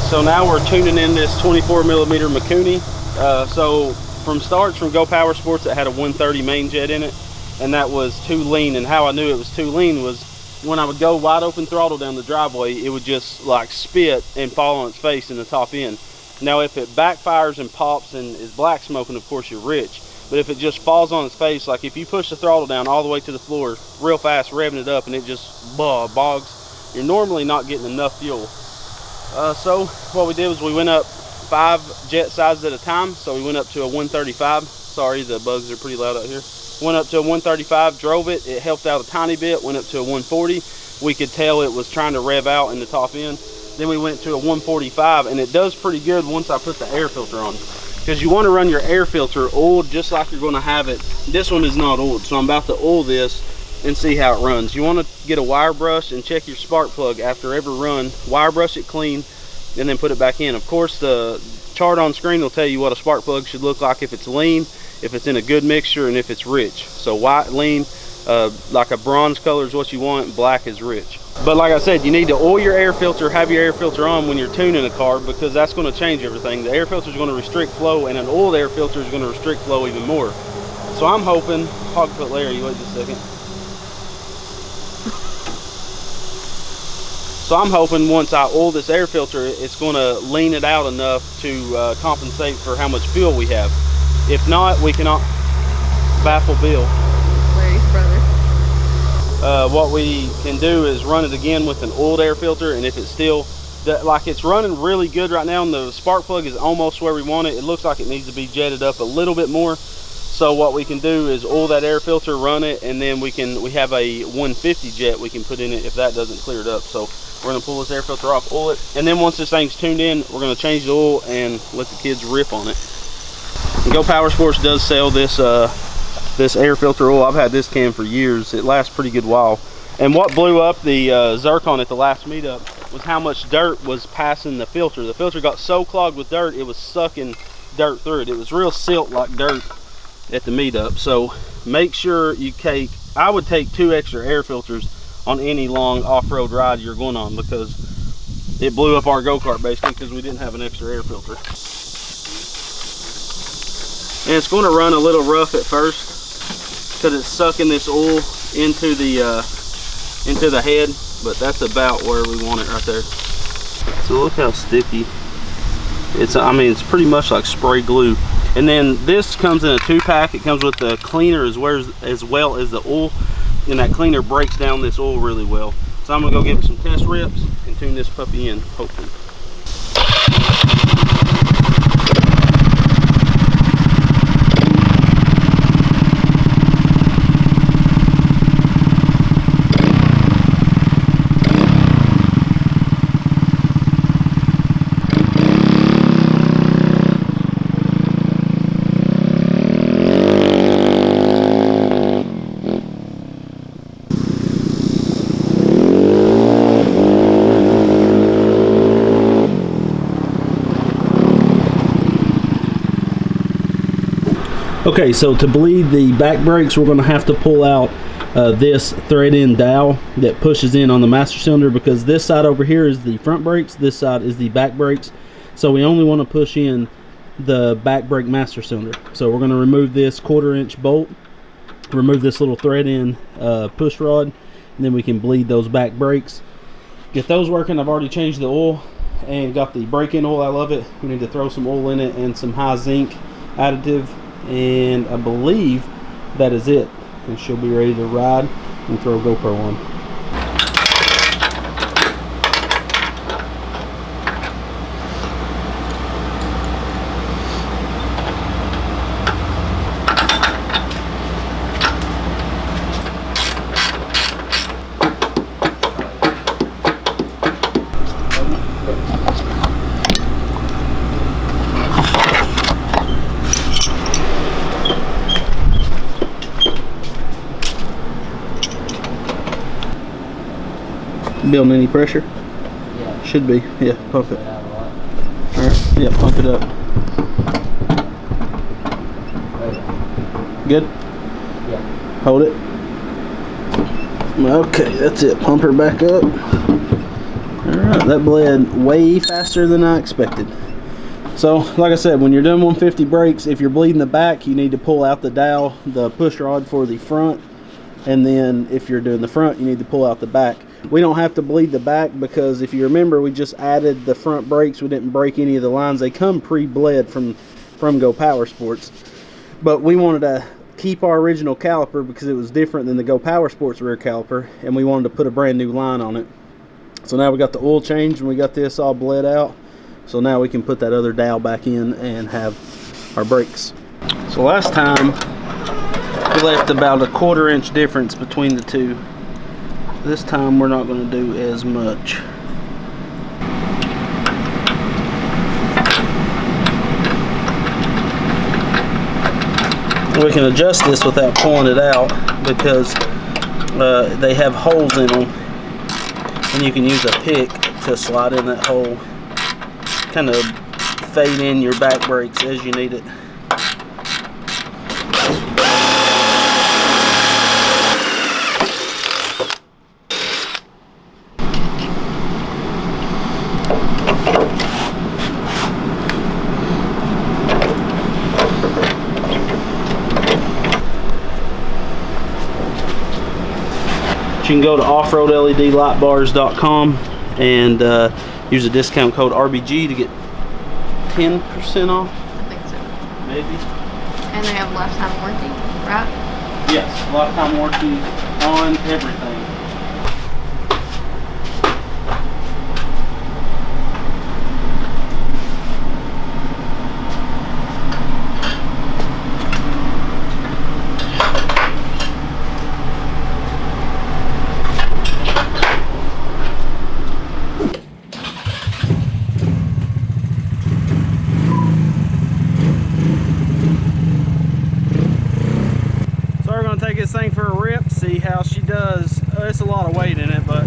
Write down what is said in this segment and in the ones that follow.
So now we're tuning in this 24 millimeter Mikuni. So from Go Power Sports, it had a 130 main jet in it, and that was too lean. And how I knew it was too lean was when I would go wide open throttle down the driveway, it would just like spit and fall on its face in the top end. Now if it backfires and pops and is black smoking, of course you're rich. But if it just falls on its face, like if you push the throttle down all the way to the floor real fast, revving it up, and it just bogs, you're normally not getting enough fuel. So what we did was we went up 5 jet sizes at a time. So we went up to a 135. Sorry, the bugs are pretty loud out here. Went up to a 135, drove it. It helped out a tiny bit. Went up to a 140. We could tell it was trying to rev out in the top end. Then we went to a 145, and it does pretty good once I put the air filter on. Because you want to run your air filter oiled just like you're going to have it. This one is not oiled, so I'm about to oil this and see how it runs. You want to get a wire brush and check your spark plug after every run. Wire brush it clean and then put it back in. Of course, the chart on screen will tell you what a spark plug should look like if it's lean, if it's in a good mixture, and if it's rich. So white, lean, like a bronze color is what you want, black is rich. But like I said, you need to oil your air filter, have your air filter on when you're tuning a car, because that's going to change everything. The air filter is going to restrict flow, and an oiled air filter is going to restrict flow even more. So I'm hoping, Hogfoot Larry, wait just a second. So I'm hoping once I oil this air filter, it's going to lean it out enough to compensate for how much fuel we have. If not, we cannot baffle Bill. Larry's brother. What we can do is run it again with an oiled air filter, and if it's still, like it's running really good right now and the spark plug is almost where we want it, it looks like it needs to be jetted up a little bit more. So what we can do is oil that air filter, run it, and then we have a 150 jet we can put in it if that doesn't clear it up. So we're going to pull this air filter off, oil it, and then once this thing's tuned in, we're going to change the oil and let the kids rip on it. And Go Power Sports does sell this this air filter oil. I've had this can for years. It lasts a pretty good while. And what blew up the Zircon at the last meetup was how much dirt was passing the filter. The filter got so clogged with dirt, it was sucking dirt through it. It was real silt like dirt at the meetup. So make sure you take, I would take 2 extra air filters on any long off-road ride you're going on, because it blew up our go-kart basically because we didn't have an extra air filter. And it's going to run a little rough at first because it's sucking this oil into the head, but that's about where we want it right there. So look how sticky it's. I mean, it's pretty much like spray glue. And then this comes in a 2-pack. It comes with the cleaner as well as the oil, and that cleaner breaks down this oil really well. So I'm gonna go give it some test rips and tune this puppy in, hopefully. Okay, so to bleed the back brakes, we're going to have to pull out this thread-in dowel that pushes in on the master cylinder, because this side over here is the front brakes, this side is the back brakes. So we only want to push in the back brake master cylinder. So we're going to remove this 1/4-inch bolt, remove this little thread-in push rod, and then we can bleed those back brakes. Get those working. I've already changed the oil and got the brake-in oil. I love it. We need to throw some oil in it and some high zinc additive, and I believe that is it, and she'll be ready to ride and throw a GoPro on. Building any pressure? Yeah. Should be. Yeah, pump it. Alright, yeah, pump it up. Good? Yeah. Hold it. Okay, that's it. Pump her back up. Alright, that bled way faster than I expected. So, like I said, when you're doing 150 brakes, if you're bleeding the back, you need to pull out the dowel, the push rod for the front. And then if you're doing the front, you need to pull out the back. We don't have to bleed the back because if you remember, we just added the front brakes. We didn't break any of the lines. They come pre-bled from Go Power Sports. But we wanted to keep our original caliper because it was different than the Go Power Sports rear caliper, and we wanted to put a brand new line on it. So now we got the oil change and we got this all bled out. So now we can put that other dowel back in and have our brakes. So last time we left about a 1/4 inch difference between the two. This time we're not going to do as much. We can adjust this without pulling it out because they have holes in them, and you can use a pick to slide in that hole, kind of fade in your back brakes as you need it. You can go to offroadledlightbars.com and use the discount code RBG to get 10% off. I think so. Maybe. And they have lifetime warranty, right? Yes, lifetime warranty on everything. Take this thing for a rip, see how she does. It's a lot of weight in it, but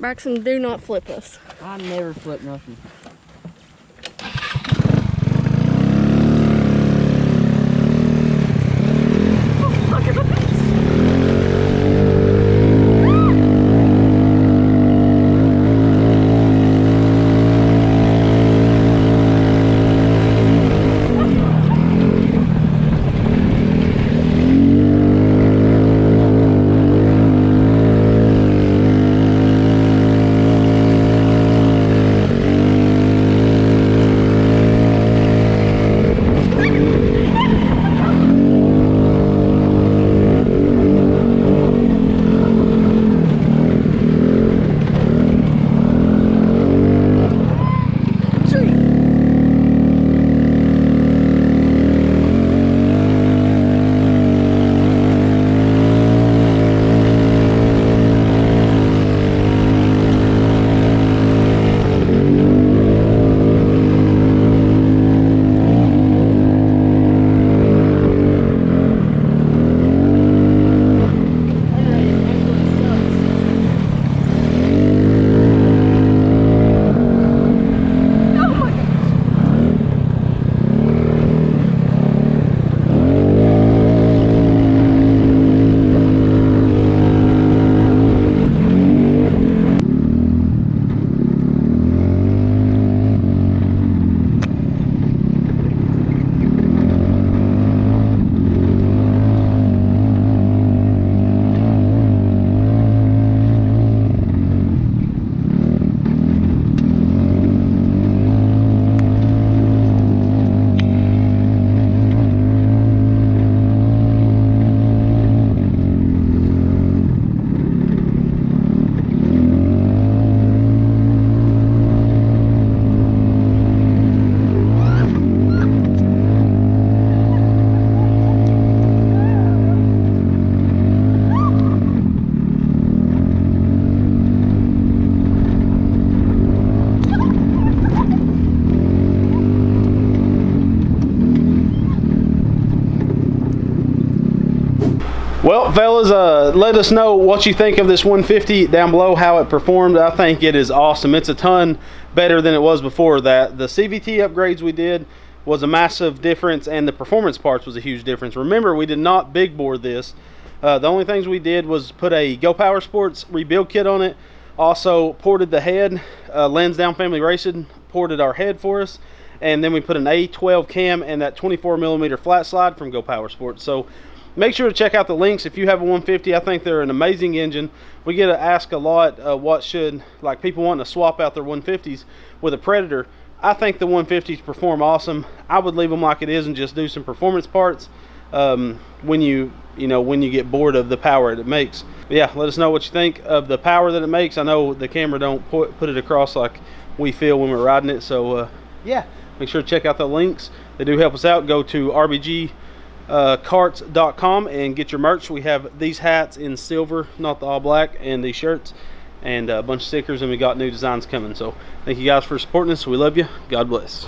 Braxton, do not flip us. I never flip nothing. Look at this. Well, fellas, let us know what you think of this 150 down below, how it performed. I think it is awesome. It's a ton better than it was before that. The CVT upgrades we did was a massive difference, and the performance parts was a huge difference. Remember, we did not big bore this. The only things we did was put a Go Power Sports rebuild kit on it. Also ported the head. Lansdown Family Racing ported our head for us. And then we put an A12 cam and that 24mm flat slide from Go Power Sports. So make sure to check out the links if you have a 150. I think they're an amazing engine. We get to ask a lot what should, like people wanting to swap out their 150s with a Predator. I think the 150s perform awesome. I would leave them like it is and just do some performance parts when you get bored of the power it makes. But yeah, let us know what you think of the power that it makes. I know the camera don't put it across like we feel when we're riding it. So yeah, make sure to check out the links. They do help us out. Go to rbgkarts.com and get your merch. We have these hats in silver, not the all black, and these shirts and a bunch of stickers, and we got new designs coming. So thank you guys for supporting us. We love you. God bless.